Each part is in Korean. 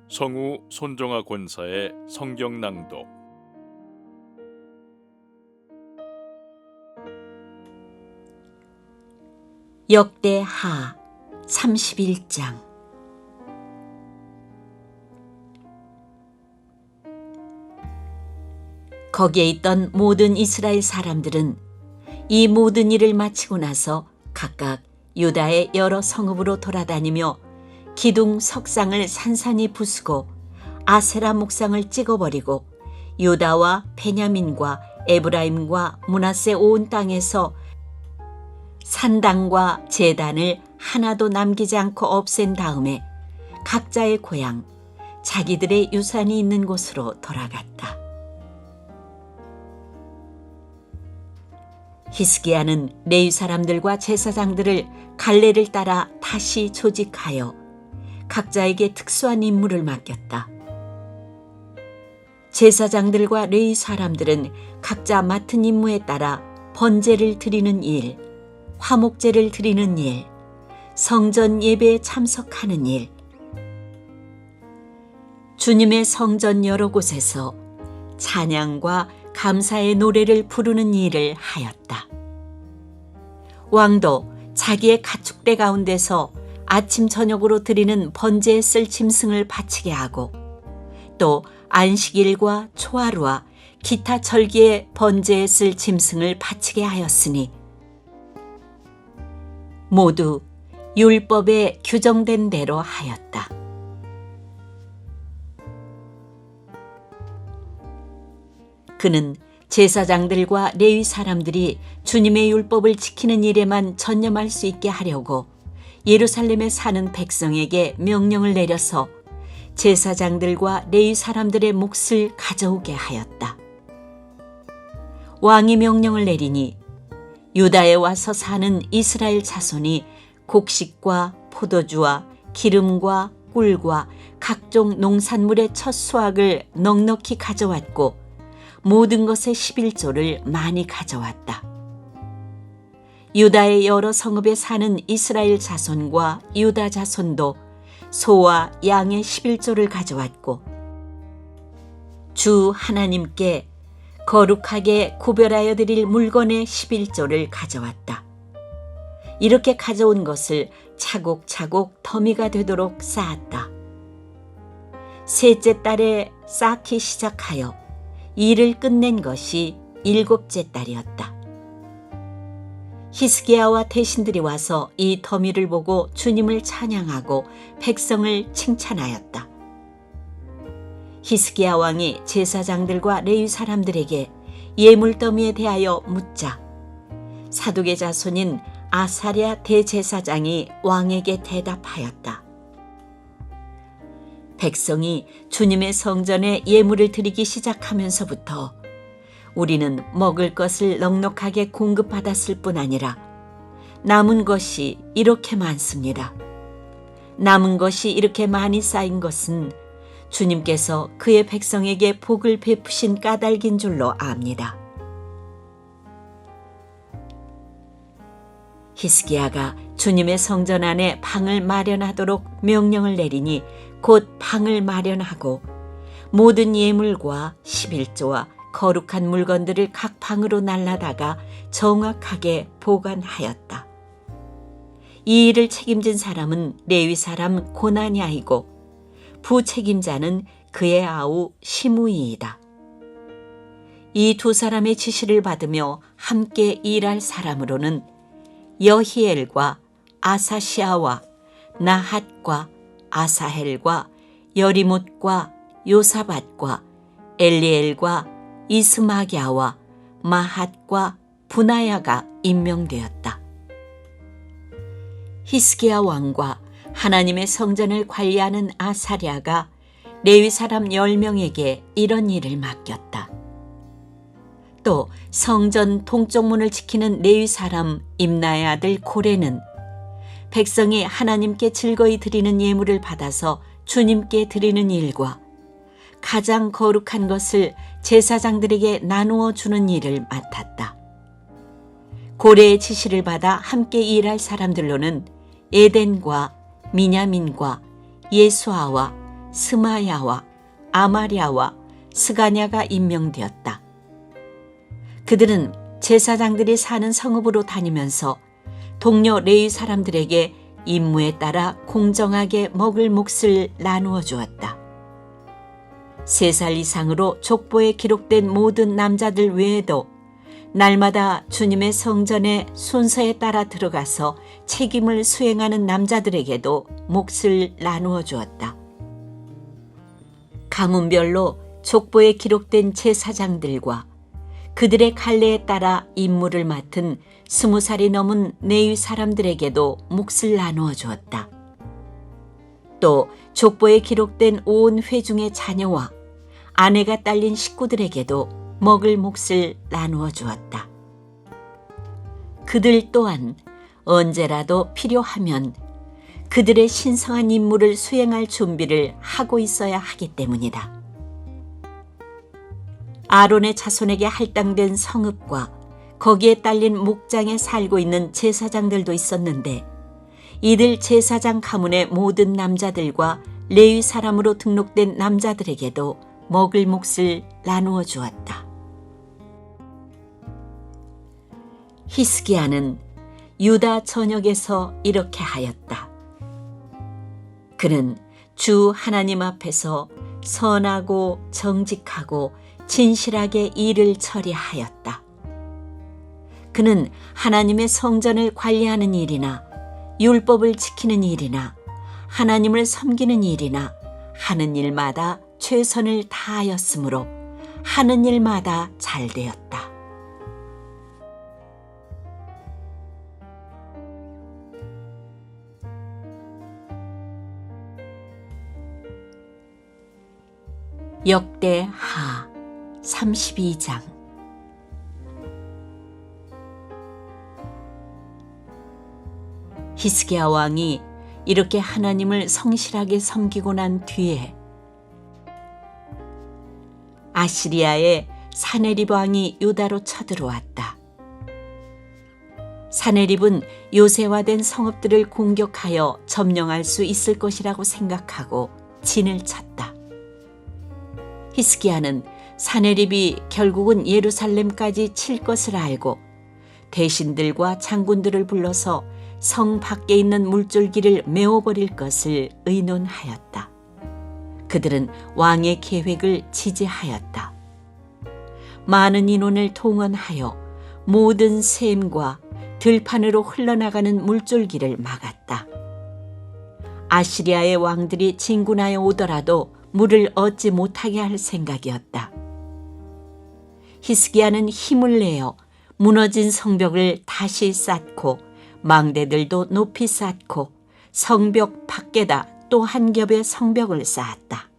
성우 손정아 권사의 성경 낭독. 역대하 31장. 거기에 있던 모든 이스라엘 사람들은 이 모든 일을 마치고 나서 각각 유다의 여러 성읍으로 돌아다니며 기둥 석상을 산산히 부수고 아세라 목상을 찍어버리고 유다와 베냐민과 에브라임과 므낫세 온 땅에서 산당과 제단을 하나도 남기지 않고 없앤 다음에 각자의 고향, 자기들의 유산이 있는 곳으로 돌아갔다. 히스기야는 레위 사람들과 제사장들을 갈래를 따라 다시 조직하여 각자에게 특수한 임무를 맡겼다. 제사장들과 레위 사람들은 각자 맡은 임무에 따라 번제를 드리는 일, 화목제를 드리는 일, 성전 예배에 참석하는 일, 주님의 성전 여러 곳에서 찬양과 감사의 노래를 부르는 일을 하였다. 왕도 자기의 가축대 가운데서 아침 저녁으로 드리는 번제에 쓸 짐승을 바치게 하고 또 안식일과 초하루와 기타 절기에 번제에 쓸 짐승을 바치게 하였으니 모두 율법에 규정된 대로 하였다. 그는 제사장들과 레위 사람들이 주님의 율법을 지키는 일에만 전념할 수 있게 하려고 예루살렘에 사는 백성에게 명령을 내려서 제사장들과 레위 사람들의 몫을 가져오게 하였다. 왕이 명령을 내리니 유다에 와서 사는 이스라엘 자손이 곡식과 포도주와 기름과 꿀과 각종 농산물의 첫 수확을 넉넉히 가져왔고 모든 것의 11조를 많이 가져왔다. 유다의 여러 성읍에 사는 이스라엘 자손과 유다 자손도 소와 양의 11조를 가져왔고 주 하나님께 거룩하게 구별하여 드릴 물건의 11조를 가져왔다. 이렇게 가져온 것을 차곡차곡 더미가 되도록 쌓았다. 셋째 달에 쌓기 시작하여 일을 끝낸 것이 7째 달이었다. 히스기야와 대신들이 와서 이 더미를 보고 주님을 찬양하고 백성을 칭찬하였다. 히스기야 왕이 제사장들과 레위 사람들에게 예물 더미에 대하여 묻자 사독의 자손인 아사랴 대제사장이 왕에게 대답하였다. 백성이 주님의 성전에 예물을 드리기 시작하면서부터 우리는 먹을 것을 넉넉하게 공급받았을 뿐 아니라 남은 것이 이렇게 많습니다. 남은 것이 이렇게 많이 쌓인 것은 주님께서 그의 백성에게 복을 베푸신 까닭인 줄로 압니다. 히스기야가 주님의 성전 안에 방을 마련하도록 명령을 내리니 곧 방을 마련하고 모든 예물과 11조와 거룩한 물건들을 각 방으로 날라다가 정확하게 보관하였다. 이 일을 책임진 사람은 레위 사람 고나냐이고 부책임자는 그의 아우 시므이이다. 이 두 사람의 지시를 받으며 함께 일할 사람으로는 여히엘과 아사시아와 나핫과 아사헬과 여리못과 요사밧과 엘리엘과 이스마기야와 마핫과 분하야가 임명되었다. 히스기야 왕과 하나님의 성전을 관리하는 아사랴가 레위 사람 10명에게 이런 일을 맡겼다. 또 성전 동쪽 문을 지키는 레위 사람 임나의 아들 고레는 백성이 하나님께 즐거이 드리는 예물을 받아서 주님께 드리는 일과 가장 거룩한 것을 제사장들에게 나누어 주는 일을 맡았다. 고레의 지시를 받아 함께 일할 사람들로는 에덴과 미냐민과 예수아와 스마야와 아마랴와 스가냐가 임명되었다. 그들은 제사장들이 사는 성읍으로 다니면서 동료 레위 사람들에게 임무에 따라 공정하게 먹을 몫을 나누어 주었다. 3살 이상으로 족보에 기록된 모든 남자들 외에도 날마다 주님의 성전에 순서에 따라 들어가서 책임을 수행하는 남자들에게도 몫을 나누어 주었다. 가문별로 족보에 기록된 제사장들과 그들의 갈례에 따라 임무를 맡은 20살이 넘은 레위 사람들에게도 몫을 나누어 주었다. 또 족보에 기록된 온 회중의 자녀와 아내가 딸린 식구들에게도 먹을 몫을 나누어 주었다. 그들 또한 언제라도 필요하면 그들의 신성한 임무를 수행할 준비를 하고 있어야 하기 때문이다. 아론의 자손에게 할당된 성읍과 거기에 딸린 목장에 살고 있는 제사장들도 있었는데 이들 제사장 가문의 모든 남자들과 레위 사람으로 등록된 남자들에게도 먹을 몫을 나누어 주었다. 히스기야는 유다 전역에서 이렇게 하였다. 그는 주 하나님 앞에서 선하고 정직하고 진실하게 일을 처리하였다. 그는 하나님의 성전을 관리하는 일이나 율법을 지키는 일이나 하나님을 섬기는 일이나 하는 일마다 최선을 다하였으므로 하는 일마다 잘 되었다. 역대하 32장. 히스기야 왕이 이렇게 하나님을 성실하게 섬기고 난 뒤에 아시리아의 사네립 왕이 유다로 쳐들어왔다. 사네립은 요새화된 성읍들을 공격하여 점령할 수 있을 것이라고 생각하고 진을 쳤다. 히스기야는 사네립이 결국은 예루살렘까지 칠 것을 알고 대신들과 장군들을 불러서 성 밖에 있는 물줄기를 메워버릴 것을 의논하였다. 그들은 왕의 계획을 지지하였다. 많은 인원을 동원하여 모든 샘과 들판으로 흘러나가는 물줄기를 막았다. 아시리아의 왕들이 진군하여 오더라도 물을 얻지 못하게 할 생각이었다. 히스기야는 힘을 내어 무너진 성벽을 다시 쌓고 망대들도 높이 쌓고 성벽 밖에다 또 한 겹의 성벽을 쌓았다.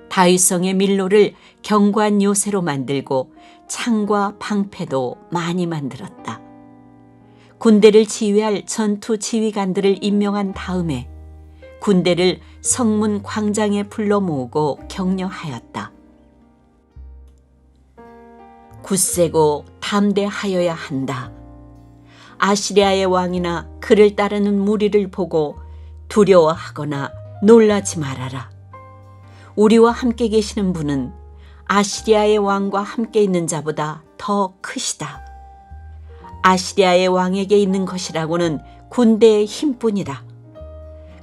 다윗성의 밀로를 견고한 요새로 만들고 창과 방패도 많이 만들었다. 군대를 지휘할 전투 지휘관들을 임명한 다음에 군대를 성문 광장에 불러 모으고 격려하였다. 굳세고 담대하여야 한다. 아시리아의 왕이나 그를 따르는 무리를 보고 두려워하거나 놀라지 말아라. 우리와 함께 계시는 분은 아시리아의 왕과 함께 있는 자보다 더 크시다. 아시리아의 왕에게 있는 것이라고는 군대의 힘뿐이다.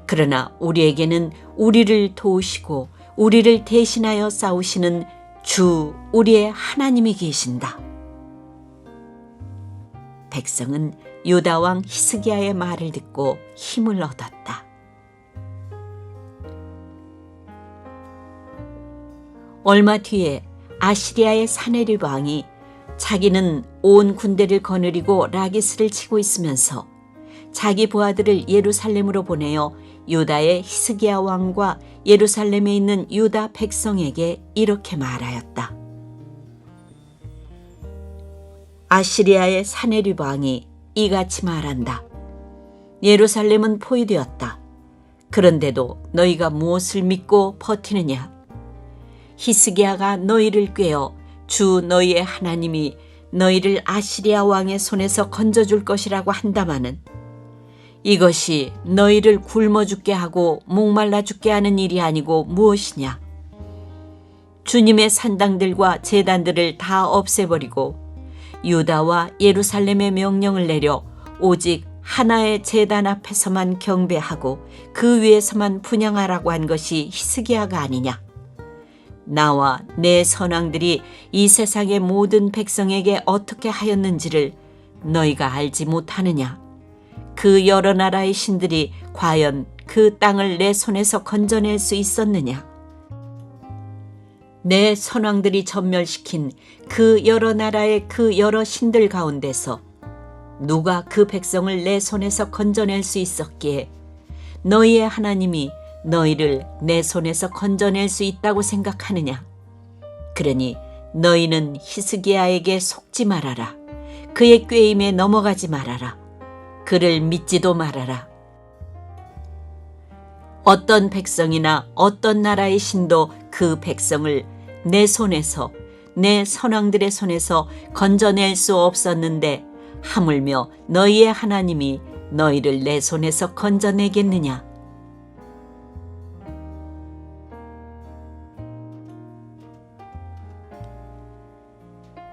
그러나 우리에게는 우리를 도우시고 우리를 대신하여 싸우시는 주 우리의 하나님이 계신다. 백성은 유다 왕 히스기야의 말을 듣고 힘을 얻었다. 얼마 뒤에 아시리아의 사네립 왕이 자기는 온 군대를 거느리고 라기스를 치고 있으면서 자기 부하들을 예루살렘으로 보내어 유다의 히스기야 왕과 예루살렘에 있는 유다 백성에게 이렇게 말하였다. 아시리아의 사네립 왕이 이같이 말한다. 예루살렘은 포위되었다. 그런데도 너희가 무엇을 믿고 버티느냐? 히스기야가 너희를 꾀어 주 너희의 하나님이 너희를 아시리아 왕의 손에서 건져줄 것이라고 한다마는 이것이 너희를 굶어 죽게 하고 목말라 죽게 하는 일이 아니고 무엇이냐? 주님의 산당들과 제단들을 다 없애버리고 유다와 예루살렘의 명령을 내려 오직 하나의 제단 앞에서만 경배하고 그 위에서만 분향하라고 한 것이 히스기야가 아니냐? 나와 내 선왕들이 이 세상의 모든 백성에게 어떻게 하였는지를 너희가 알지 못하느냐? 그 여러 나라의 신들이 과연 그 땅을 내 손에서 건져낼 수 있었느냐? 내 선왕들이 전멸시킨 그 여러 나라의 그 여러 신들 가운데서 누가 그 백성을 내 손에서 건져낼 수 있었기에 너희의 하나님이 너희를 내 손에서 건져낼 수 있다고 생각하느냐? 그러니 너희는 히스기야에게 속지 말아라. 그의 꾀임에 넘어가지 말아라. 그를 믿지도 말아라. 어떤 백성이나 어떤 나라의 신도 그 백성을 내 손에서, 내 선왕들의 손에서 건져낼 수 없었는데 하물며 너희의 하나님이 너희를 내 손에서 건져내겠느냐?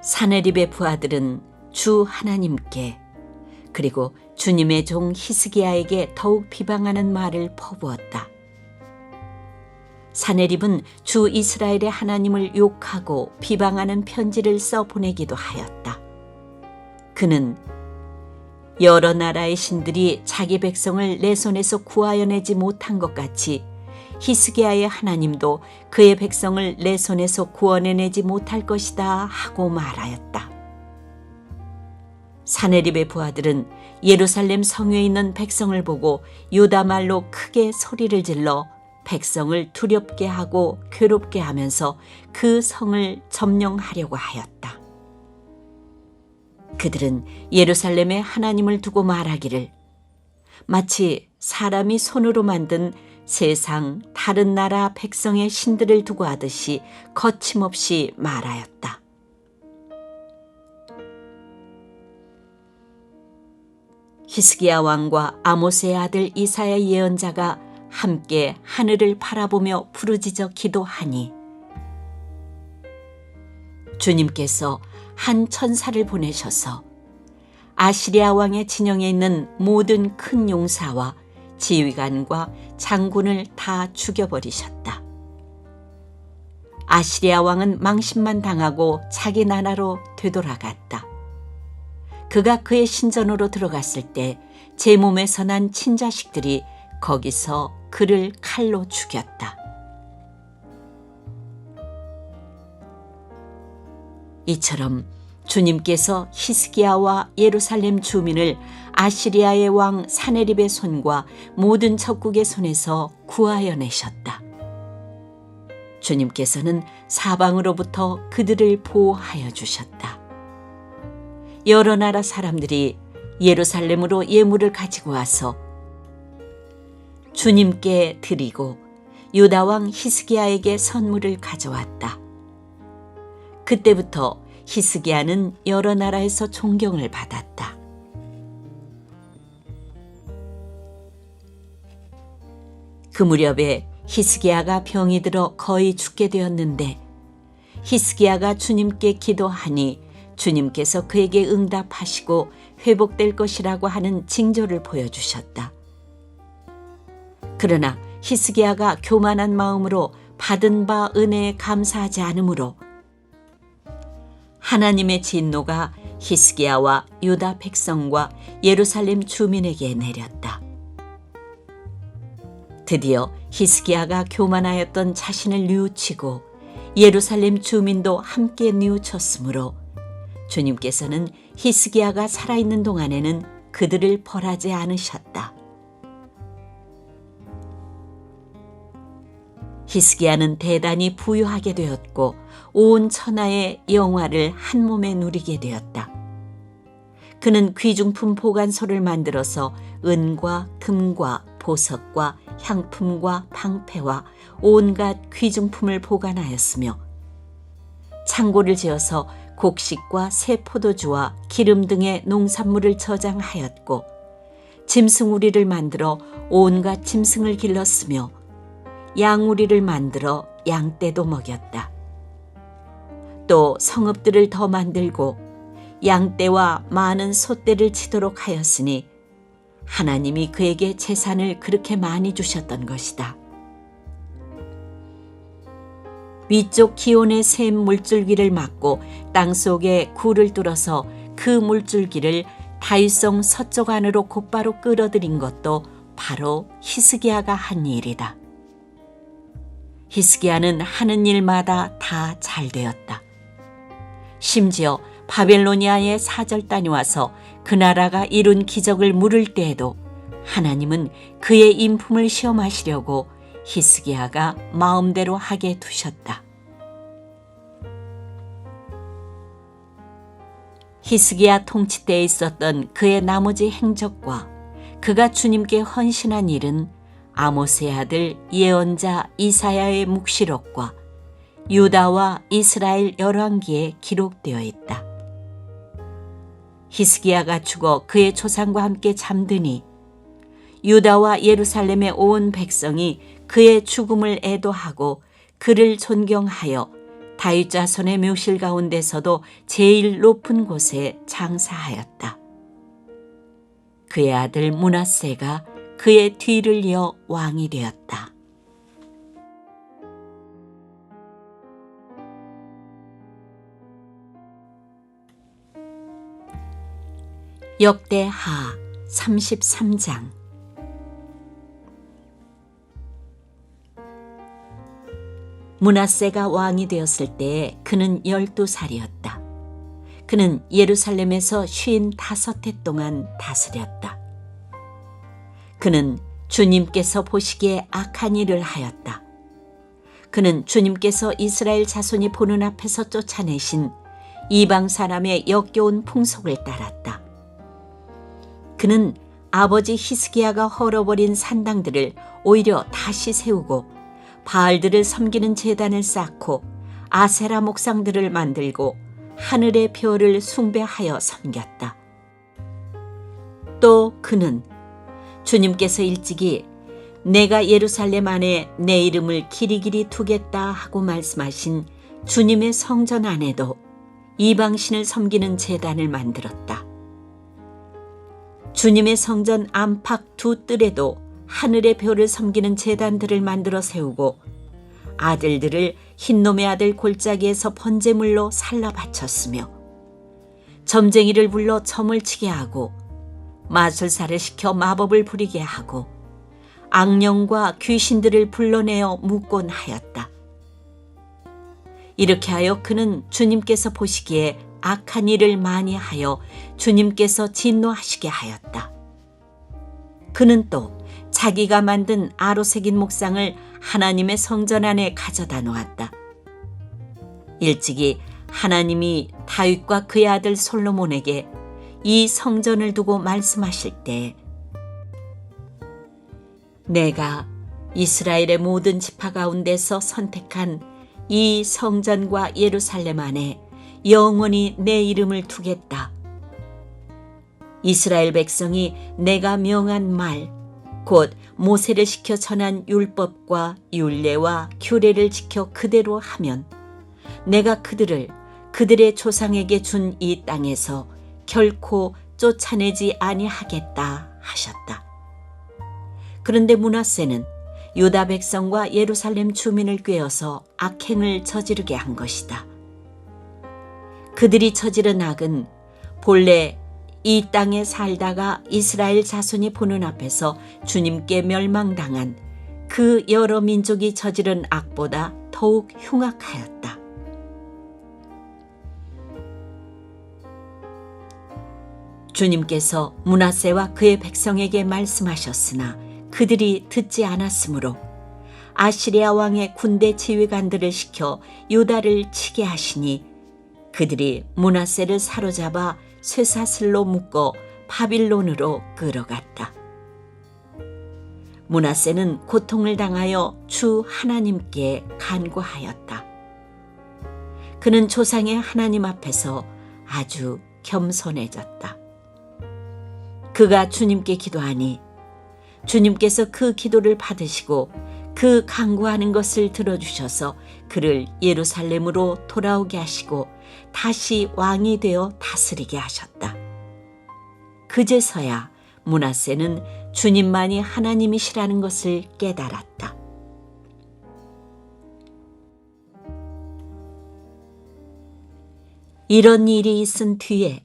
사네립의 부하들은 주 하나님께 그리고 주님의 종 히스기야에게 더욱 비방하는 말을 퍼부었다. 사네립은 주 이스라엘의 하나님을 욕하고 비방하는 편지를 써 보내기도 하였다. 그는 여러 나라의 신들이 자기 백성을 내 손에서 구하여내지 못한 것 같이 히스기야의 하나님도 그의 백성을 내 손에서 구원해내지 못할 것이다 하고 말하였다. 사네립의 부하들은 예루살렘 성에 있는 백성을 보고 유다 말로 크게 소리를 질러 백성을 두렵게 하고 괴롭게 하면서 그 성을 점령하려고 하였다. 그들은 예루살렘에 하나님을 두고 말하기를 마치 사람이 손으로 만든 세상 다른 나라 백성의 신들을 두고 하듯이 거침없이 말하였다. 히스기야 왕과 아모스의 아들 이사야 예언자가 함께 하늘을 바라보며 부르짖어 기도하니 주님께서 한 천사를 보내셔서 아시리아 왕의 진영에 있는 모든 큰 용사와 지휘관과 장군을 다 죽여버리셨다. 아시리아 왕은 망신만 당하고 자기 나라로 되돌아갔다. 그가 그의 신전으로 들어갔을 때 제 몸에서 난 친자식들이 거기서 그를 칼로 죽였다. 이처럼 주님께서 히스기야와 예루살렘 주민을 아시리아의 왕 사네립의 손과 모든 적국의 손에서 구하여 내셨다. 주님께서는 사방으로부터 그들을 보호하여 주셨다. 여러 나라 사람들이 예루살렘으로 예물을 가지고 와서 주님께 드리고 유다 왕 히스기야에게 선물을 가져왔다. 그때부터 히스기야는 여러 나라에서 존경을 받았다. 그 무렵에 히스기야가 병이 들어 거의 죽게 되었는데 히스기야가 주님께 기도하니 주님께서 그에게 응답하시고 회복될 것이라고 하는 징조를 보여주셨다. 그러나 히스기야가 교만한 마음으로 받은 바 은혜에 감사하지 않으므로 하나님의 진노가 히스기야와 유다 백성과 예루살렘 주민에게 내렸다. 드디어 히스기야가 교만하였던 자신을 뉘우치고 예루살렘 주민도 함께 뉘우쳤으므로 주님께서는 히스기야가 살아있는 동안에는 그들을 벌하지 않으셨다. 히스기야는 대단히 부유하게 되었고 온 천하의 영화를 한 몸에 누리게 되었다. 그는 귀중품 보관소를 만들어서 은과 금과 보석과 향품과 방패와 온갖 귀중품을 보관하였으며 창고를 지어서 곡식과 새 포도주와 기름 등의 농산물을 저장하였고 짐승우리를 만들어 온갖 짐승을 길렀으며 양우리를 만들어 양떼도 먹였다. 또 성읍들을 더 만들고 양떼와 많은 소떼를 치도록 하였으니 하나님이 그에게 재산을 그렇게 많이 주셨던 것이다. 위쪽 기온의 샘 물줄기를 막고 땅속에 굴을 뚫어서 그 물줄기를 다윗성 서쪽 안으로 곧바로 끌어들인 것도 바로 히스기야가 한 일이다. 히스기야는 하는 일마다 다 잘 되었다. 심지어 바벨로니아의 사절단이 와서 그 나라가 이룬 기적을 물을 때에도 하나님은 그의 인품을 시험하시려고 히스기야가 마음대로 하게 두셨다. 히스기야 통치 때에 있었던 그의 나머지 행적과 그가 주님께 헌신한 일은 아모스의 아들 예언자 이사야의 묵시록과 유다와 이스라엘 열왕기에 기록되어 있다. 히스기야가 죽어 그의 조상과 함께 잠드니 유다와 예루살렘의 온 백성이 그의 죽음을 애도하고 그를 존경하여 다윗 자손의 묘실 가운데서도 제일 높은 곳에 장사하였다. 그의 아들 므낫세가 그의 뒤를 이어 왕이 되었다. 역대하 33장. 므낫세가 왕이 되었을 때에 그는 12살이었다. 그는 예루살렘에서 55해 동안 다스렸다. 그는 주님께서 보시기에 악한 일을 하였다. 그는 주님께서 이스라엘 자손이 보는 앞에서 쫓아내신 이방 사람의 역겨운 풍속을 따랐다. 그는 아버지 히스기야가 헐어버린 산당들을 오히려 다시 세우고 바알들을 섬기는 제단을 쌓고 아세라 목상들을 만들고 하늘의 별을 숭배하여 섬겼다. 또 그는 주님께서 일찍이 내가 예루살렘 안에 내 이름을 길이길이 두겠다 하고 말씀하신 주님의 성전 안에도 이방신을 섬기는 제단을 만들었다. 주님의 성전 안팎 두 뜰에도 하늘의 별을 섬기는 제단들을 만들어 세우고 아들들을 흰놈의 아들 골짜기에서 번제물로 살라 바쳤으며 점쟁이를 불러 점을 치게 하고 마술사를 시켜 마법을 부리게 하고 악령과 귀신들을 불러내어 묻곤 하였다. 이렇게 하여 그는 주님께서 보시기에 악한 일을 많이 하여 주님께서 진노하시게 하였다. 그는 또 자기가 만든 아로새긴 목상을 하나님의 성전 안에 가져다 놓았다. 일찍이 하나님이 다윗과 그의 아들 솔로몬에게 이 성전을 두고 말씀하실 때 내가 이스라엘의 모든 지파 가운데서 선택한 이 성전과 예루살렘 안에 영원히 내 이름을 두겠다. 이스라엘 백성이 내가 명한 말 곧 모세를 시켜 전한 율법과 율례와 규례를 지켜 그대로 하면 내가 그들을 그들의 조상에게 준 이 땅에서 결코 쫓아내지 아니하겠다 하셨다. 그런데 므낫세는 유다 백성과 예루살렘 주민을 꾀어서 악행을 저지르게 한 것이다. 그들이 저지른 악은 본래 이 땅에 살다가 이스라엘 자손이 보는 앞에서 주님께 멸망당한 그 여러 민족이 저지른 악보다 더욱 흉악하였다. 주님께서 므낫세와 그의 백성에게 말씀하셨으나 그들이 듣지 않았으므로 아시리아 왕의 군대 지휘관들을 시켜 유다를 치게 하시니 그들이 므낫세를 사로잡아 쇠사슬로 묶어 바빌론으로 끌어갔다. 므낫세는 고통을 당하여 주 하나님께 간구하였다. 그는 조상의 하나님 앞에서 아주 겸손해졌다. 그가 주님께 기도하니 주님께서 그 기도를 받으시고 그 간구하는 것을 들어주셔서 그를 예루살렘으로 돌아오게 하시고 다시 왕이 되어 다스리게 하셨다. 그제서야 므낫세는 주님만이 하나님이시라는 것을 깨달았다. 이런 일이 있은 뒤에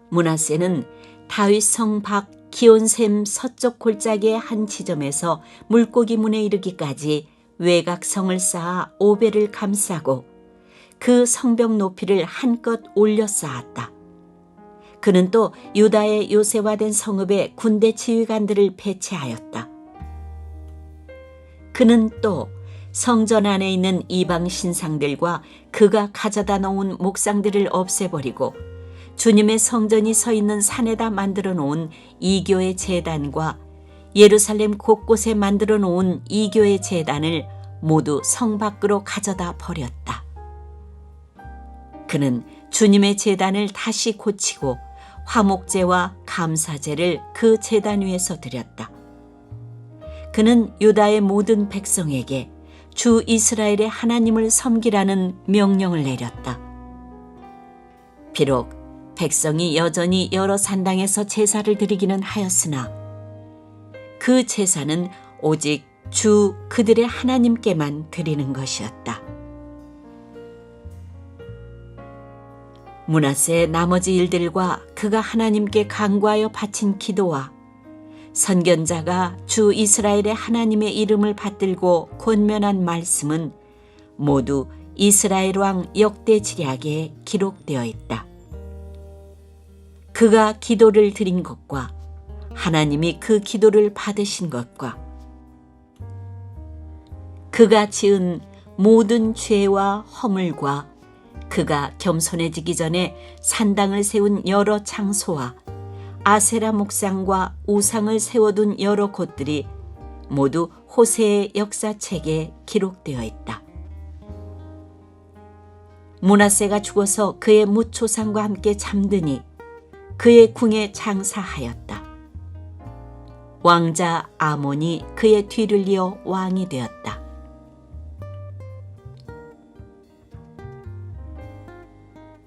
므낫세는 다윗 성 밖 기온샘 서쪽 골짜기의 한 지점에서 물고기 문에 이르기까지 외곽성을 쌓아 오배를 감싸고 그 성벽 높이를 한껏 올려 쌓았다. 그는 또 유다의 요새화된 성읍에 군대 지휘관들을 배치하였다. 그는 또 성전 안에 있는 이방 신상들과 그가 가져다 놓은 목상들을 없애버리고 주님의 성전이 서 있는 산에다 만들어 놓은 이교의 제단과 예루살렘 곳곳에 만들어 놓은 이교의 제단을 모두 성 밖으로 가져다 버렸다. 그는 주님의 제단을 다시 고치고 화목제와 감사제를 그 제단 위에서 드렸다. 그는 유다의 모든 백성에게 주 이스라엘의 하나님을 섬기라는 명령을 내렸다. 비록 백성이 여전히 여러 산당에서 제사를 드리기는 하였으나 그 제사는 오직 주 그들의 하나님께만 드리는 것이었다. 므낫세의 나머지 일들과 그가 하나님께 간구하여 바친 기도와 선견자가 주 이스라엘의 하나님의 이름을 받들고 권면한 말씀은 모두 이스라엘 왕 역대지략에 기록되어 있다. 그가 기도를 드린 것과 하나님이 그 기도를 받으신 것과 그가 지은 모든 죄와 허물과 그가 겸손해지기 전에 산당을 세운 여러 장소와 아세라 목상과 우상을 세워둔 여러 곳들이 모두 호세의 역사책에 기록되어 있다. 므낫세가 죽어서 그의 뭇조상과 함께 잠드니 그의 궁에 장사하였다. 왕자 아몬이 그의 뒤를 이어 왕이 되었다.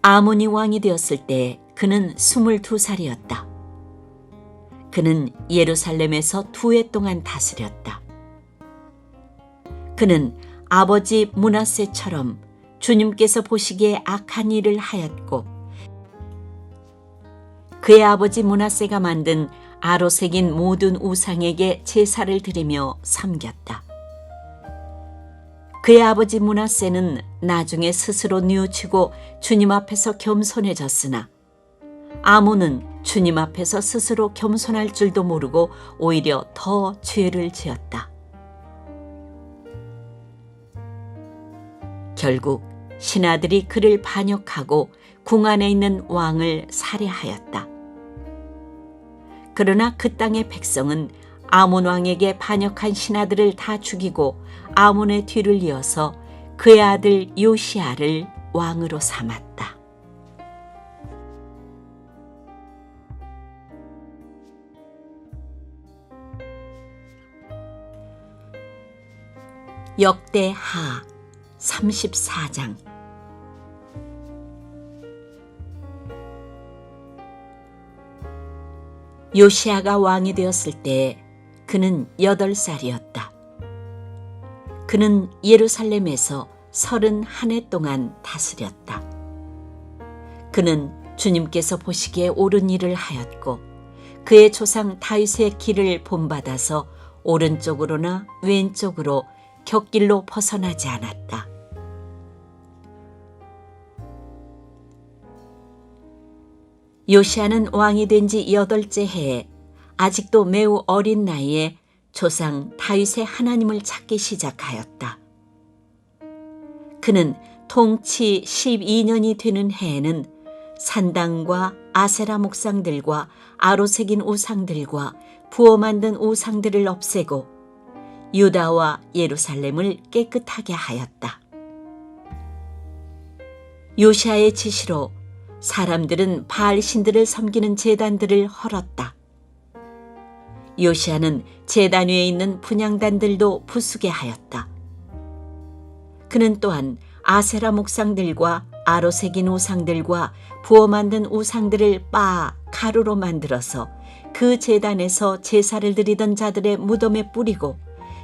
아몬이 왕이 되었을 때 그는 22살이었다. 그는 예루살렘에서 2해 동안 다스렸다. 그는 아버지 므낫세처럼 주님께서 보시기에 악한 일을 하였고 그의 아버지 므낫세가 만든 아로색인 모든 우상에게 제사를 드리며 섬겼다. 그의 아버지 므낫세는 나중에 스스로 뉘우치고 주님 앞에서 겸손해졌으나 아몬은 주님 앞에서 스스로 겸손할 줄도 모르고 오히려 더 죄를 지었다. 결국 신하들이 그를 반역하고 궁 안에 있는 왕을 살해하였다. 그러나 그 땅의 백성은 아몬 왕에게 반역한 신하들을 다 죽이고 아몬의 뒤를 이어서 그의 아들 요시야를 왕으로 삼았다. 역대하 34장. 요시야가 왕이 되었을 때 그는 8살이었다. 그는 예루살렘에서 31해 동안 다스렸다. 그는 주님께서 보시기에 옳은 일을 하였고 그의 조상 다윗의 길을 본받아서 오른쪽으로나 왼쪽으로 곁길로 벗어나지 않았다. 요시야는 왕이 된 지 8째 해에 아직도 매우 어린 나이에 조상 다윗의 하나님을 찾기 시작하였다. 그는 통치 12년이 되는 해에는 산당과 아세라 목상들과 아로색인 우상들과 부어 만든 우상들을 없애고 유다와 예루살렘을 깨끗하게 하였다. 요시야의 지시로 사람들은 바알 신들을 섬기는 제단들을 헐었다. 요시아는 제단 위에 있는 분향단들도 부수게 하였다. 그는 또한 아세라 목상들과 아로 새긴 우상들과 부어 만든 우상들을 빻아 가루로 만들어서 그 제단에서 제사를 드리던 자들의 무덤에 뿌리고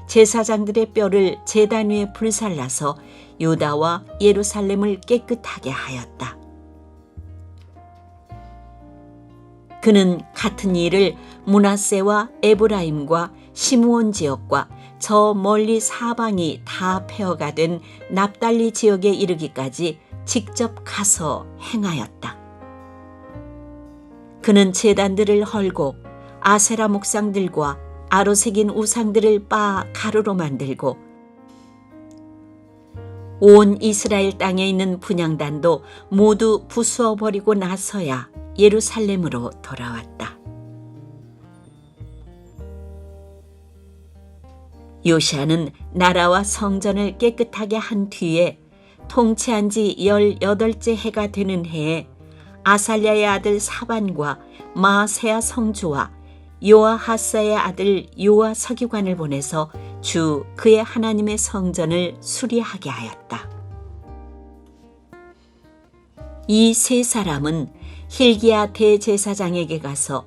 제사장들의 뼈를 제단 위에 불살라서 유다와 예루살렘을 깨끗하게 하였다. 그는 같은 일을 므낫세와 에브라임과 시므온 지역과 저 멀리 사방이 다 폐허가 된 납달리 지역에 이르기까지 직접 가서 행하였다. 그는 제단들을 헐고 아세라 목상들과 아로 새긴 우상들을 빻아 가루로 만들고 온 이스라엘 땅에 있는 분향단도 모두 부수어 버리고 나서야 예루살렘으로 돌아왔다. 요시아는 나라와 성전을 깨끗하게 한 뒤에 통치한 지 18째 해가 되는 해에 아살랴의 아들 사반과 마아세야 성주와 요아하스의 아들 요아 서기관을 보내서 주 그의 하나님의 성전을 수리하게 하였다. 이 세 사람은 hil기야 대제사장에게 가서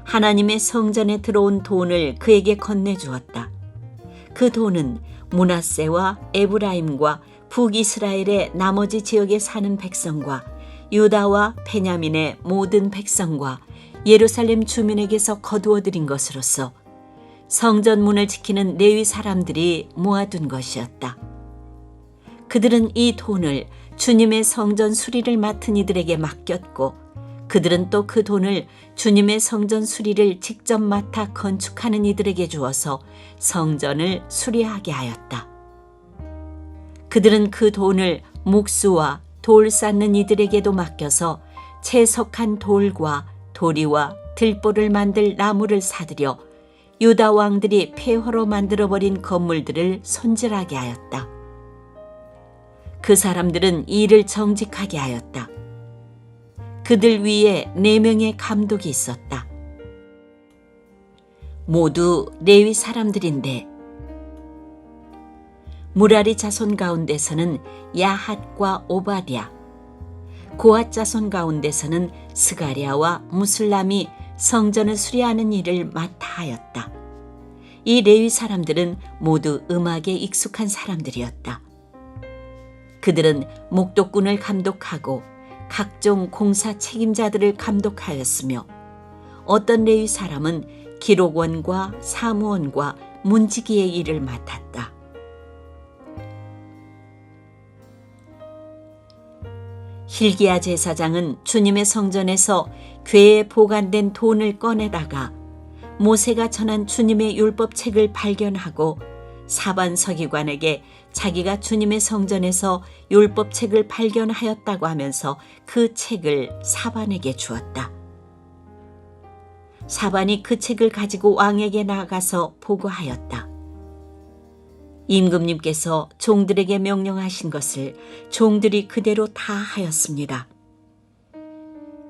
하나님의 성전에 들어온 돈을 그에게 건네주었다. 그 돈은 므낫세와 에브라임과 북이스라엘의 나머지 지역에 사는 백성과 유다와 베냐민의 모든 백성과 예루살렘 주민에게서 거두어들인 것으로서 성전 문을 지키는 레위 사람들이 모아둔 것이었다. 그들은 이 돈을 주님의 성전 수리를 맡은 이들에게 맡겼고 그들은 또 그 돈을 주님의 성전 수리를 직접 맡아 건축하는 이들에게 주어서 성전을 수리하게 하였다. 그들은 그 돈을 목수와 돌 쌓는 이들에게도 맡겨서 채석한 돌과 도리와 들보를 만들 나무를 사들여 유다 왕들이 폐허로 만들어버린 건물들을 손질하게 하였다. 그 사람들은 일을 정직하게 하였다. 그들 위에 4명의 감독이 있었다. 모두 레위 사람들인데 무라리 자손 가운데서는 야핫과 오바댜, 고앗 자손 가운데서는 스가랴와 무술람이 성전을 수리하는 일을 맡아 하였다. 이 레위 사람들은 모두 음악에 익숙한 사람들이었다. 그들은 목독군을 감독하고 각종 공사 책임자들을 감독하였으며 어떤 레위 사람은 기록원과 사무원과 문지기의 일을 맡았다. hil기야 제사장은 주님의 성전에서 궤에 보관된 돈을 꺼내다가 모세가 전한 주님의 율법책을 발견하고 사반 서기관에게 자기가 주님의 성전에서 율법책을 발견하였다고 하면서 그 책을 사반에게 주었다. 사반이 그 책을 가지고 왕에게 나아가서 보고하였다. 임금님께서 종들에게 명령하신 것을 종들이 그대로 다 하였습니다.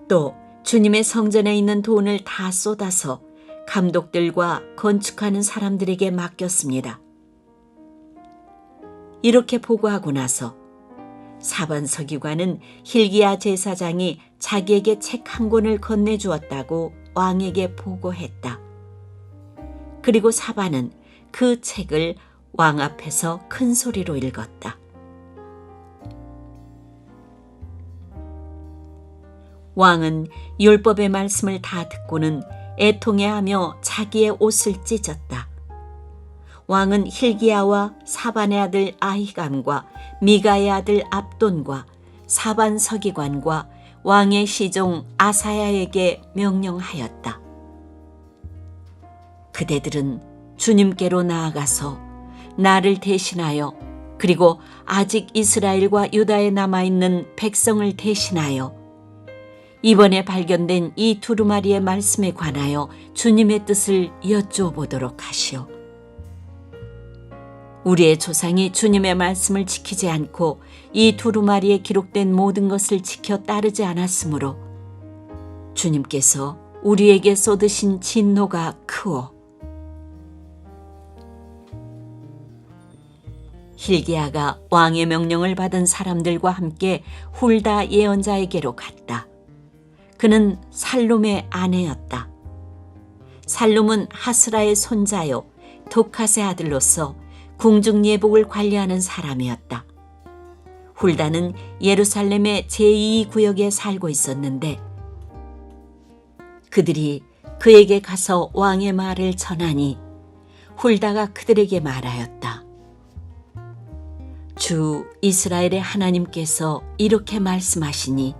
또 주님의 성전에 있는 돈을 다 쏟아서 감독들과 건축하는 사람들에게 맡겼습니다. 이렇게 보고하고 나서 사반 서기관은 hil기야 제사장이 자기에게 책 한 권을 건네주었다고 왕에게 보고했다. 그리고 사반은 그 책을 왕 앞에서 큰 소리로 읽었다. 왕은 율법의 말씀을 다 듣고는 애통해하며 자기의 옷을 찢었다. 왕은 hil기야와 사반의 아들 아히감과 미가의 아들 압돈과 사반 서기관과 왕의 시종 아사야에게 명령하였다. 그대들은 주님께로 나아가서 나를 대신하여 그리고 아직 이스라엘과 유다에 남아있는 백성을 대신하여 이번에 발견된 이 두루마리의 말씀에 관하여 주님의 뜻을 여쭈어보도록 하시오. 우리의 조상이 주님의 말씀을 지키지 않고 이 두루마리에 기록된 모든 것을 지켜 따르지 않았으므로 주님께서 우리에게 쏟으신 진노가 크오. hil기야가 왕의 명령을 받은 사람들과 함께 훌다 예언자에게로 갔다. 그는 살룸의 아내였다. 살룸은 하스라의 손자요 도캇의 아들로서 궁중 예복을 관리하는 사람이었다. 훌다는 예루살렘의 제2구역에 살고 있었는데 그들이 그에게 가서 왕의 말을 전하니 훌다가 그들에게 말하였다. 주 이스라엘의 하나님께서 이렇게 말씀하시니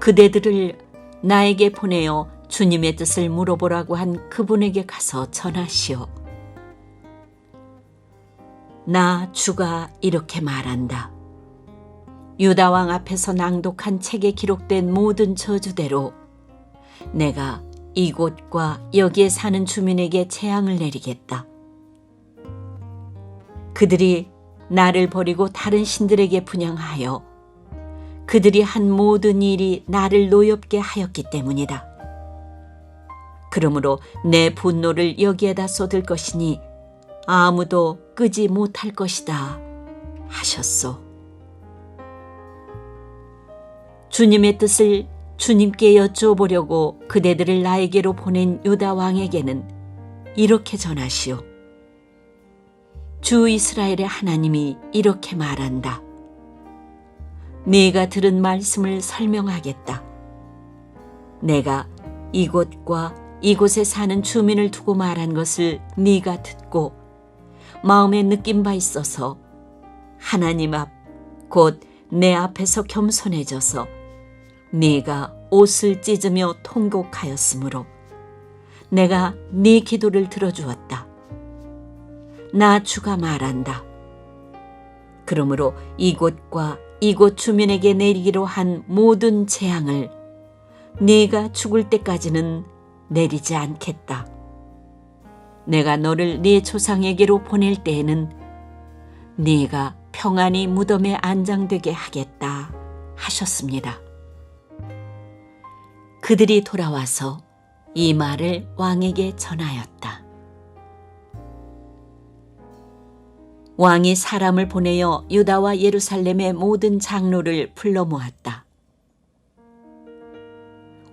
그대들을 나에게 보내어 주님의 뜻을 물어보라고 한 그분에게 가서 전하시오. 나 주가 이렇게 말한다. 유다 왕 앞에서 낭독한 책에 기록된 모든 저주대로 내가 이곳과 여기에 사는 주민에게 재앙을 내리겠다. 그들이 나를 버리고 다른 신들에게 분향하여 그들이 한 모든 일이 나를 노엽게 하였기 때문이다. 그러므로 내 분노를 여기에다 쏟을 것이니 아무도 끄지 못할 것이다 하셨소. 주님의 뜻을 주님께 여쭤보려고 그대들을 나에게로 보낸 유다 왕에게는 이렇게 전하시오. 주 이스라엘의 하나님이 이렇게 말한다. 네가 들은 말씀을 설명하겠다. 내가 이곳과 이곳에 사는 주민을 두고 말한 것을 네가 듣고 마음에 느낀 바 있어서 하나님 앞 곧 내 앞에서 겸손해져서 네가 옷을 찢으며 통곡하였으므로 내가 네 기도를 들어주었다. 나 주가 말한다. 그러므로 이곳과 이곳 주민에게 내리기로 한 모든 재앙을 네가 죽을 때까지는 내리지 않겠다. 내가 너를 네 조상에게로 보낼 때에는 네가 평안히 무덤에 안장되게 하겠다 하셨습니다. 그들이 돌아와서 이 말을 왕에게 전하였다. 왕이 사람을 보내어 유다와 예루살렘의 모든 장로를 불러 모았다.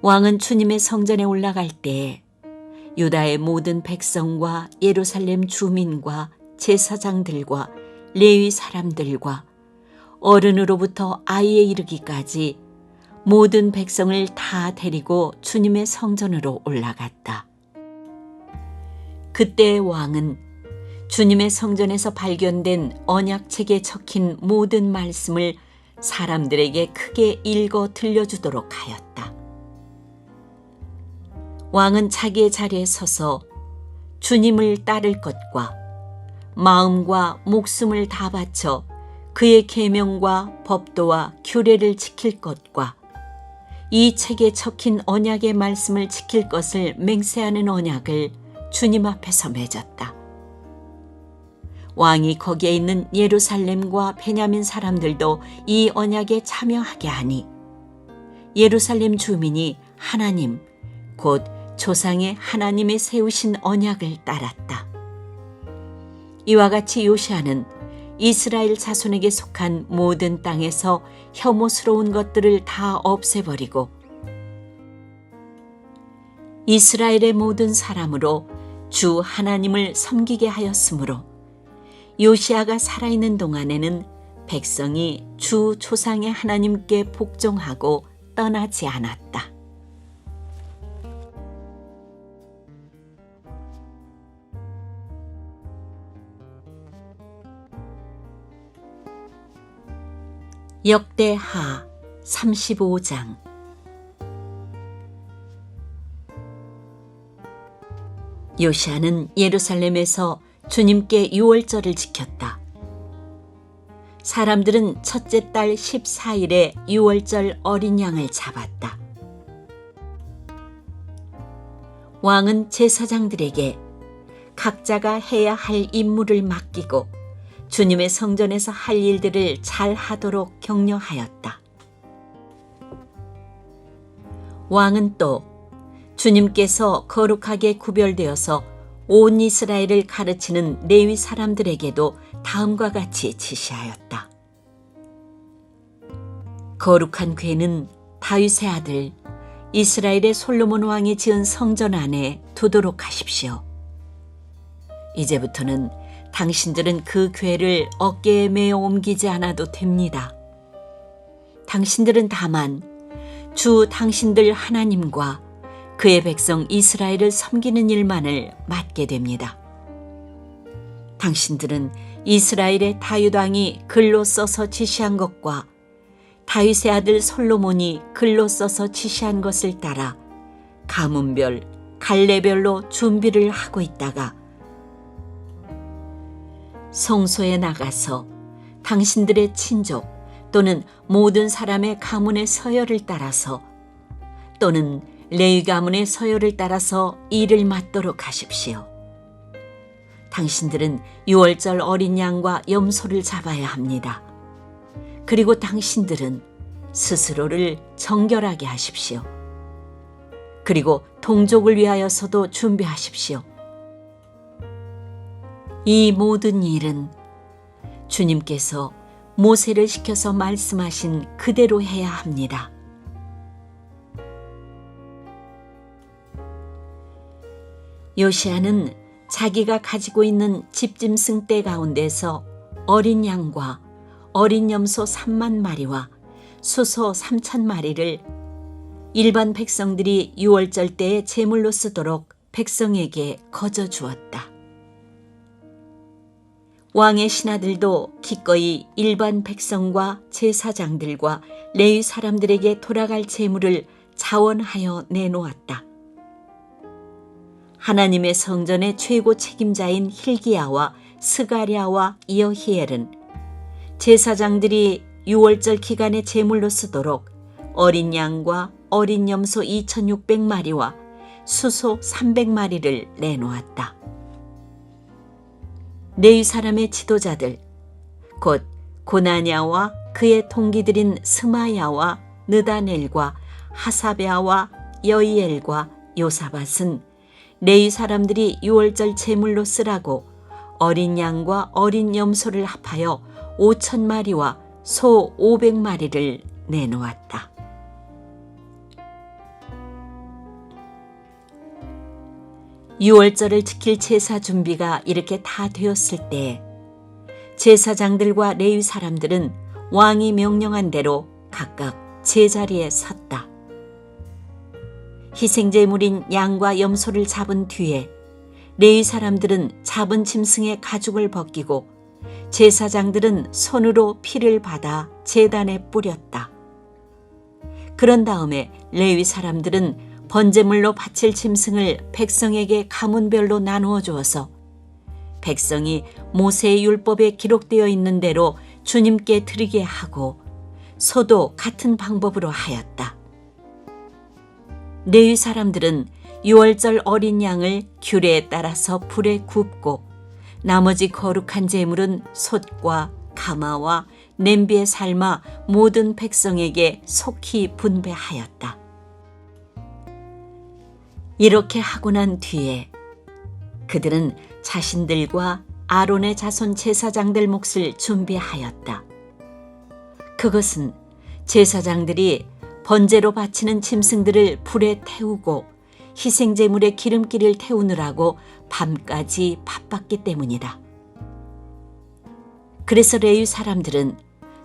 왕은 주님의 성전에 올라갈 때에 유다의 모든 백성과 예루살렘 주민과 제사장들과 레위 사람들과 어른으로부터 아이에 이르기까지 모든 백성을 다 데리고 주님의 성전으로 올라갔다. 그때 왕은 주님의 성전에서 발견된 언약책에 적힌 모든 말씀을 사람들에게 크게 읽어 들려주도록 하였다. 왕은 자기의 자리에 서서 주님을 따를 것과 마음과 목숨을 다 바쳐 그의 계명과 법도와 규례를 지킬 것과 이 책에 적힌 언약의 말씀을 지킬 것을 맹세하는 언약을 주님 앞에서 맺었다. 왕이 거기에 있는 예루살렘과 베냐민 사람들도 이 언약에 참여하게 하니 예루살렘 주민이 하나님 곧 조상의 하나님의 세우신 언약을 따랐다. 이와 같이 요시아는 이스라엘 자손에게 속한 모든 땅에서 혐오스러운 것들을 다 없애버리고 이스라엘의 모든 사람으로 주 하나님을 섬기게 하였으므로 요시아가 살아있는 동안에는 백성이 주 조상의 하나님께 복종하고 떠나지 않았다. 역대하 35장. 요시아는 예루살렘에서 주님께 유월절을 지켰다. 사람들은 첫째 달 14일에 유월절 어린 양을 잡았다. 왕은 제사장들에게 각자가 해야 할 임무를 맡기고 주님의 성전에서 할 일들을 잘 하도록 격려하였다. 왕은 또 주님께서 거룩하게 구별되어서 온 이스라엘을 가르치는 레위 사람들에게도 다음과 같이 지시하였다. 거룩한 궤는 다윗의 아들 이스라엘의 솔로몬 왕이 지은 성전 안에 두도록 하십시오. 이제부터는 당신들은 그 궤를 어깨에 메어 옮기지 않아도 됩니다. 당신들은 다만 주 당신들 하나님과 그의 백성 이스라엘을 섬기는 일만을 맡게 됩니다. 당신들은 이스라엘의 다윗 왕이 글로 써서 지시한 것과 다윗의 아들 솔로몬이 글로 써서 지시한 것을 따라 가문별, 갈래별로 준비를 하고 있다가 성소에 나가서 당신들의 친족 또는 모든 사람의 가문의 서열을 따라서 또는 레위 가문의 서열을 따라서 일을 맡도록 하십시오. 당신들은 유월절 어린 양과 염소를 잡아야 합니다. 그리고 당신들은 스스로를 정결하게 하십시오. 그리고 동족을 위하여서도 준비하십시오. 이 모든 일은 주님께서 모세를 시켜서 말씀하신 그대로 해야 합니다. 요시야는 자기가 가지고 있는 집짐승 떼 가운데서 어린 양과 어린 염소 3만 마리와 수소 3천 마리를 일반 백성들이 유월절 때에 제물로 쓰도록 백성에게 거저 주었다. 왕의 신하들도 기꺼이 일반 백성과 제사장들과 레위 사람들에게 돌아갈 제물을 자원하여 내놓았다. 하나님의 성전의 최고 책임자인 힐기야와 스가랴와 여히엘은 제사장들이 유월절 기간에 제물로 쓰도록 어린 양과 어린 염소 2,600마리와 수소 300마리를 내놓았다. 레위 사람의 지도자들, 곧 고나냐와 그의 동기들인 스마야와 느다넬과 하사베아와 여이엘과 요사밧은 레위 사람들이 유월절 제물로 쓰라고 어린 양과 어린 염소를 합하여 5,000마리와 소 500마리를 내놓았다. 유월절을 지킬 제사 준비가 이렇게 다 되었을 때 제사장들과 레위 사람들은 왕이 명령한 대로 각각 제자리에 섰다. 희생제물인 양과 염소를 잡은 뒤에 레위 사람들은 잡은 짐승의 가죽을 벗기고 제사장들은 손으로 피를 받아 제단에 뿌렸다. 그런 다음에 레위 사람들은 번제물로 바칠 짐승을 백성에게 가문별로 나누어 주어서 백성이 모세의 율법에 기록되어 있는 대로 주님께 드리게 하고 소도 같은 방법으로 하였다. 레위 사람들은 유월절 어린 양을 규례에 따라서 불에 굽고 나머지 거룩한 제물은 솥과 가마와 냄비에 삶아 모든 백성에게 속히 분배하였다. 이렇게 하고 난 뒤에 그들은 자신들과 아론의 자손 제사장들 몫을 준비하였다. 그것은 제사장들이 번제로 바치는 짐승들을 불에 태우고 희생제물의 기름기를 태우느라고 밤까지 바빴기 때문이다. 그래서 레위 사람들은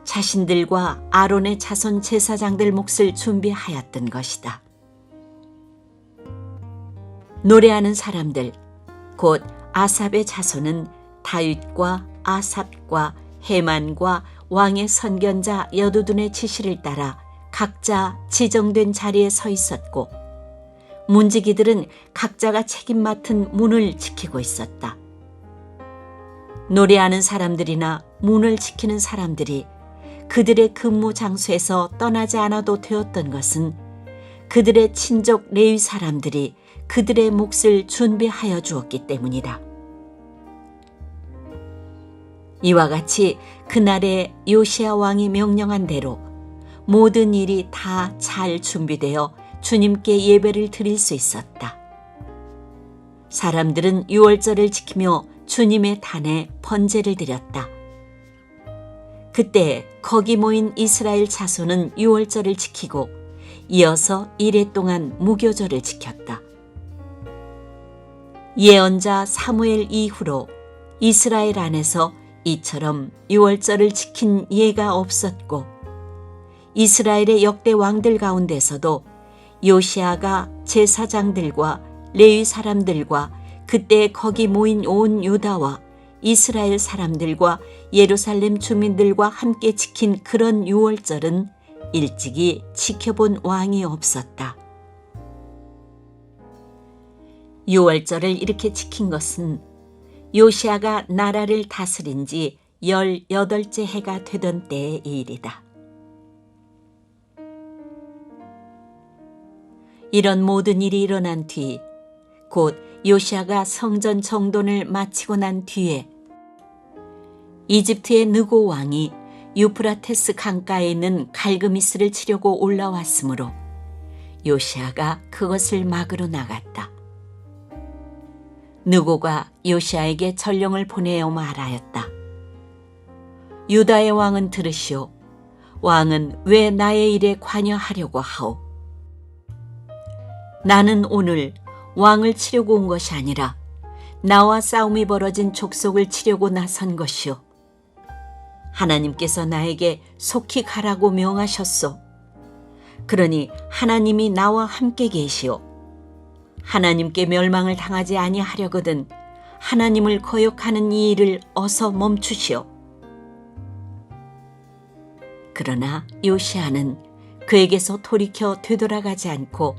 자신들과 아론의 자손 제사장들 몫을 준비하였던 것이다. 노래하는 사람들, 곧 아삽의 자손은 다윗과 아삽과 헤만과 왕의 선견자 여두둔의 지시를 따라 각자 지정된 자리에 서 있었고 문지기들은 각자가 책임 맡은 문을 지키고 있었다. 노래하는 사람들이나 문을 지키는 사람들이 그들의 근무 장소에서 떠나지 않아도 되었던 것은 그들의 친족 레위 사람들이 그들의 몫을 준비하여 주었기 때문이다. 이와 같이 그날에 요시야 왕이 명령한 대로 모든 일이 다 잘 준비되어 주님께 예배를 드릴 수 있었다. 사람들은 유월절을 지키며 주님의 단에 번제를 드렸다. 그때 거기 모인 이스라엘 자손은 유월절을 지키고 이어서 이레 동안 무교절을 지켰다. 예언자 사무엘 이후로 이스라엘 안에서 이처럼 유월절을 지킨 예가 없었고 이스라엘의 역대 왕들 가운데서도 요시아가 제사장들과 레위 사람들과 그때 거기 모인 온 유다와 이스라엘 사람들과 예루살렘 주민들과 함께 지킨 그런 유월절은 일찍이 지켜본 왕이 없었다. 유월절을 이렇게 지킨 것은 요시아가 나라를 다스린 지 18째 해가 되던 때의 일이다. 이런 모든 일이 일어난 뒤, 곧 요시아가 성전 정돈을 마치고 난 뒤에 이집트의 느고 왕이 유프라테스 강가에 있는 갈그미스를 치려고 올라왔으므로 요시아가 그것을 막으러 나갔다. 느고가 요시아에게 전령을 보내어 말하였다. 유다의 왕은 들으시오. 왕은 왜 나의 일에 관여하려고 하오? 나는 오늘 왕을 치려고 온 것이 아니라 나와 싸움이 벌어진 족속을 치려고 나선 것이오. 하나님께서 나에게 속히 가라고 명하셨소. 그러니 하나님이 나와 함께 계시오. 하나님께 멸망을 당하지 아니하려거든 하나님을 거역하는 이 일을 어서 멈추시오. 그러나 요시아는 그에게서 돌이켜 되돌아가지 않고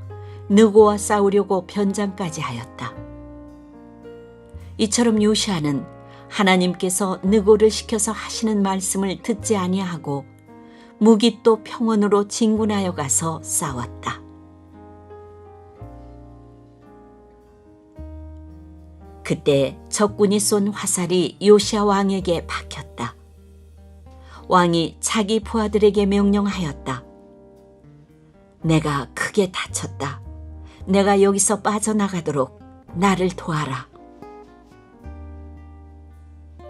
느고와 싸우려고 변장까지 하였다. 이처럼 요시아는 하나님께서 느고를 시켜서 하시는 말씀을 듣지 아니하고 무깃도 평원으로 진군하여 가서 싸웠다. 그때 적군이 쏜 화살이 요시아 왕에게 박혔다. 왕이 자기 부하들에게 명령하였다. 내가 크게 다쳤다. 내가 여기서 빠져나가도록 나를 도와라.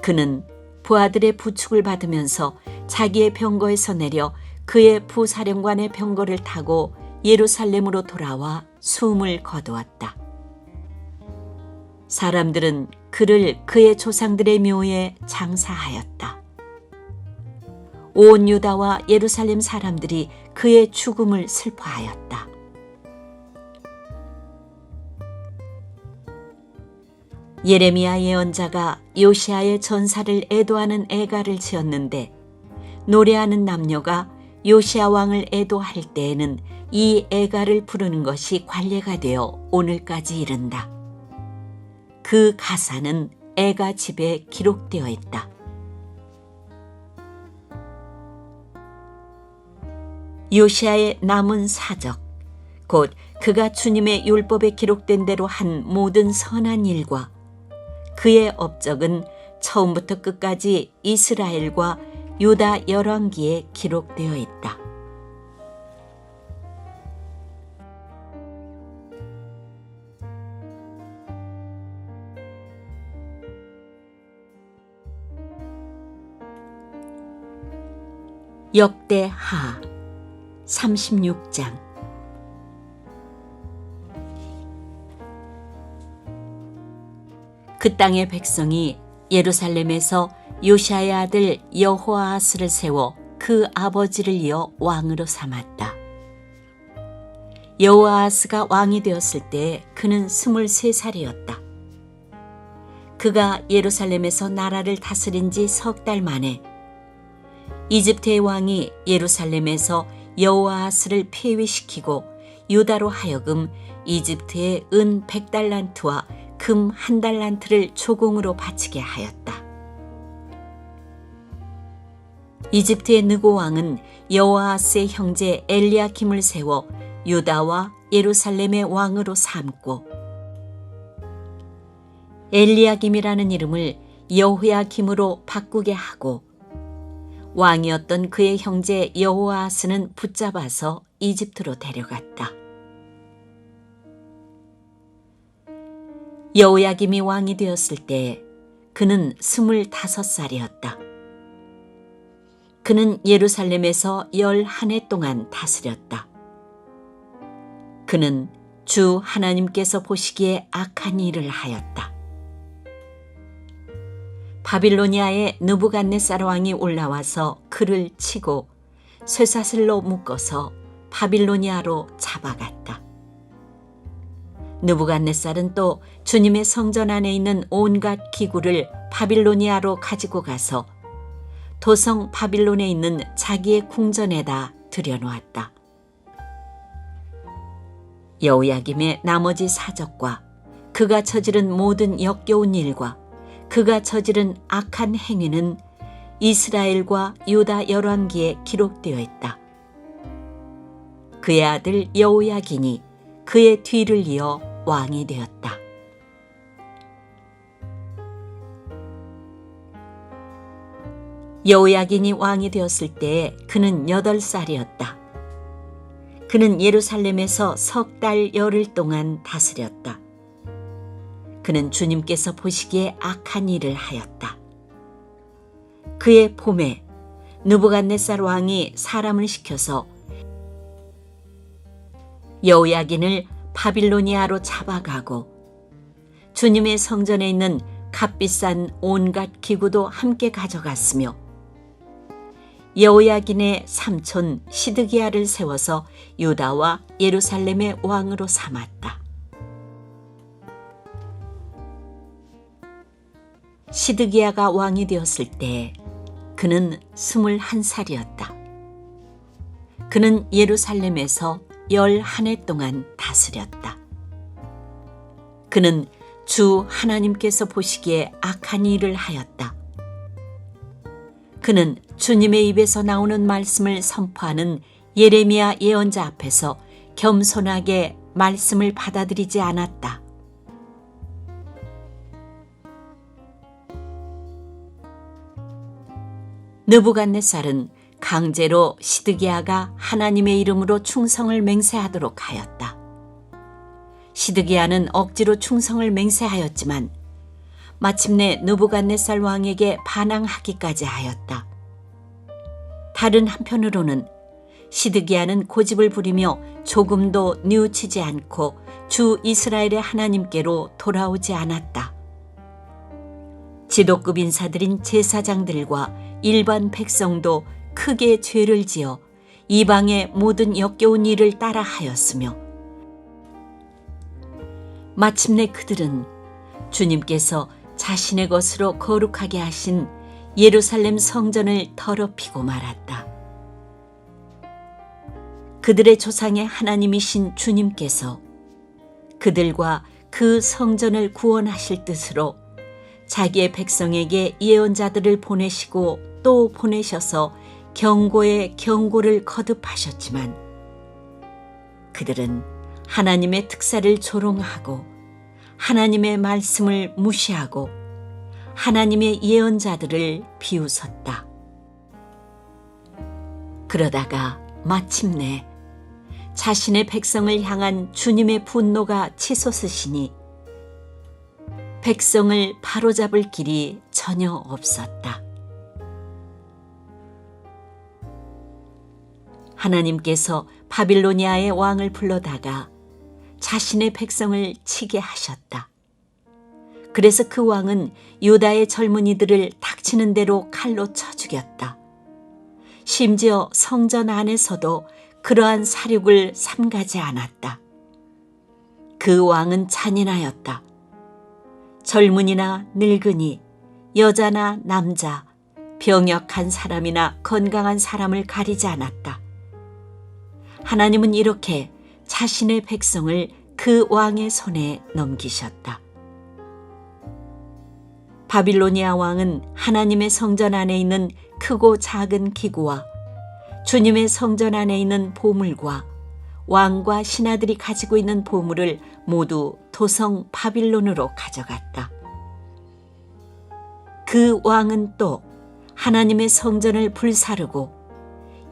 그는 부하들의 부축을 받으면서 자기의 병거에서 내려 그의 부사령관의 병거를 타고 예루살렘으로 돌아와 숨을 거두었다. 사람들은 그를 그의 조상들의 묘에 장사하였다. 온 유다와 예루살렘 사람들이 그의 죽음을 슬퍼하였다. 예레미야 예언자가 요시아의 전사를 애도하는 애가를 지었는데 노래하는 남녀가 요시아 왕을 애도할 때에는 이 애가를 부르는 것이 관례가 되어 오늘까지 이른다. 그 가사는 애가 집에 기록되어 있다. 요시아의 남은 사적, 곧 그가 주님의 율법에 기록된 대로 한 모든 선한 일과 그의 업적은 처음부터 끝까지 이스라엘과 유다 열왕기에 기록되어 있다. 역대하 36장. 그 땅의 백성이 예루살렘에서 요시아의 아들 여호아하스를 세워 그 아버지를 이어 왕으로 삼았다. 여호아하스가 왕이 되었을 때 그는 23살이었다. 그가 예루살렘에서 나라를 다스린 지 석 달 만에 이집트의 왕이 예루살렘에서 여호아하스를 폐위시키고 유다로 하여금 이집트의 은 100달란트와 금 1달란트를 조공으로 바치게 하였다. 이집트의 느고 왕은 여호아하스의 형제 엘리야김을 세워 유다와 예루살렘의 왕으로 삼고 엘리야김이라는 이름을 여호야김으로 바꾸게 하고 왕이었던 그의 형제 여호아하스는 붙잡아서 이집트로 데려갔다. 여호야김이 왕이 되었을 때 그는 25살이었다. 그는 예루살렘에서 11해 동안 다스렸다. 그는 주 하나님께서 보시기에 악한 일을 하였다. 바빌로니아의 느부갓네살 왕이 올라와서 그를 치고 쇠사슬로 묶어서 바빌로니아로 잡아갔다. 느부갓네살은 또 주님의 성전 안에 있는 온갖 기구를 바빌로니아로 가지고 가서 도성 바빌론에 있는 자기의 궁전에다 들여놓았다. 여호야김의 나머지 사적과 그가 저지른 모든 역겨운 일과 그가 저지른 악한 행위는 이스라엘과 유다 열왕기에 기록되어 있다. 그의 아들 여호야긴이 그의 뒤를 이어 왕이 되었다. 여호야긴이 왕이 되었을 때 그는 8살이었다. 그는 예루살렘에서 10달 열흘 동안 다스렸다. 그는 주님께서 보시기에 악한 일을 하였다. 그의 봄에 느부갓네살 왕이 사람을 시켜서 여호야긴을 바빌로니아로 잡아가고 주님의 성전에 있는 값비싼 온갖 기구도 함께 가져갔으며 여호야긴의 삼촌 시드기야를 세워서 유다와 예루살렘의 왕으로 삼았다. 시드기야가 왕이 되었을 때 그는 21살이었다. 그는 예루살렘에서 11해 동안 다스렸다. 그는 주 하나님께서 보시기에 악한 일을 하였다. 그는 주님의 입에서 나오는 말씀을 선포하는 예레미야 예언자 앞에서 겸손하게 말씀을 받아들이지 않았다. 느부갓네살은 강제로 시드기야가 하나님의 이름으로 충성을 맹세하도록 하였다. 시드기야는 억지로 충성을 맹세하였지만 마침내 느부갓네살 왕에게 반항하기까지 하였다. 다른 한편으로는 시드기야는 고집을 부리며 조금도 뉘우치지 않고 주 이스라엘의 하나님께로 돌아오지 않았다. 지도급 인사들인 제사장들과 일반 백성도 크게 죄를 지어 이방의 모든 역겨운 일을 따라 하였으며 마침내 그들은 주님께서 자신의 것으로 거룩하게 하신 예루살렘 성전을 더럽히고 말았다. 그들의 조상의 하나님이신 주님께서 그들과 그 성전을 구원하실 뜻으로 자기의 백성에게 예언자들을 보내시고 또 보내셔서 경고에 경고를 거듭하셨지만 그들은 하나님의 특사를 조롱하고 하나님의 말씀을 무시하고 하나님의 예언자들을 비웃었다. 그러다가 마침내 자신의 백성을 향한 주님의 분노가 치솟으시니 백성을 바로잡을 길이 전혀 없었다. 하나님께서 바빌로니아의 왕을 불러다가 자신의 백성을 치게 하셨다. 그래서 그 왕은 유다의 젊은이들을 닥치는 대로 칼로 쳐 죽였다. 심지어 성전 안에서도 그러한 살육을 삼가지 않았다. 그 왕은 잔인하였다. 젊은이나 늙은이, 여자나 남자, 병약한 사람이나 건강한 사람을 가리지 않았다. 하나님은 이렇게 자신의 백성을 그 왕의 손에 넘기셨다. 바빌로니아 왕은 하나님의 성전 안에 있는 크고 작은 기구와 주님의 성전 안에 있는 보물과 왕과 신하들이 가지고 있는 보물을 모두 도성 바빌론으로 가져갔다. 그 왕은 또 하나님의 성전을 불사르고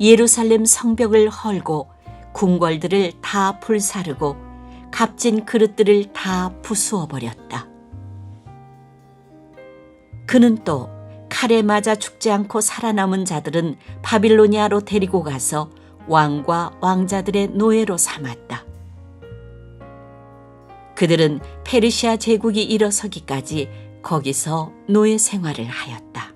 예루살렘 성벽을 헐고 궁궐들을 다 불사르고 값진 그릇들을 다 부수어 버렸다. 그는 또 칼에 맞아 죽지 않고 살아남은 자들은 바빌로니아로 데리고 가서 왕과 왕자들의 노예로 삼았다. 그들은 페르시아 제국이 일어서기까지 거기서 노예 생활을 하였다.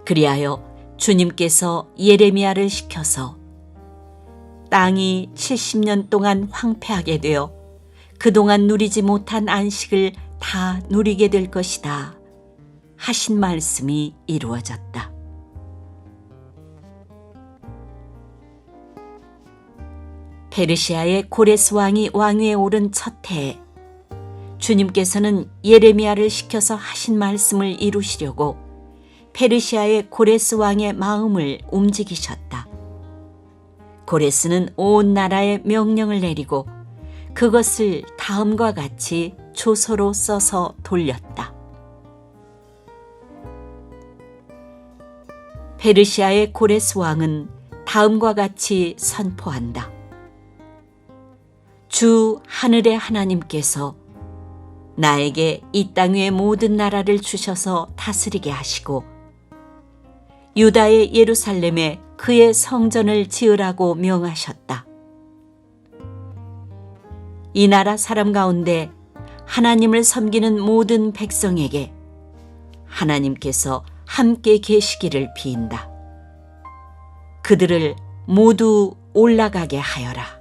그리하여 주님께서 예레미야를 시켜서 땅이 70년 동안 황폐하게 되어 그동안 누리지 못한 안식을 다 누리게 될 것이다 하신 말씀이 이루어졌다. 페르시아의 고레스 왕이 왕위에 오른 첫 해에 주님께서는 예레미야를 시켜서 하신 말씀을 이루시려고 페르시아의 고레스 왕의 마음을 움직이셨다. 고레스는 온 나라에 명령을 내리고 그것을 다음과 같이 조서로 써서 돌렸다. 페르시아의 고레스 왕은 다음과 같이 선포한다. 주 하늘의 하나님께서 나에게 이 땅 위의 모든 나라를 주셔서 다스리게 하시고 유다의 예루살렘에 그의 성전을 지으라고 명하셨다. 이 나라 사람 가운데 하나님을 섬기는 모든 백성에게 하나님께서 함께 계시기를 빈다. 그들을 모두 올라가게 하여라.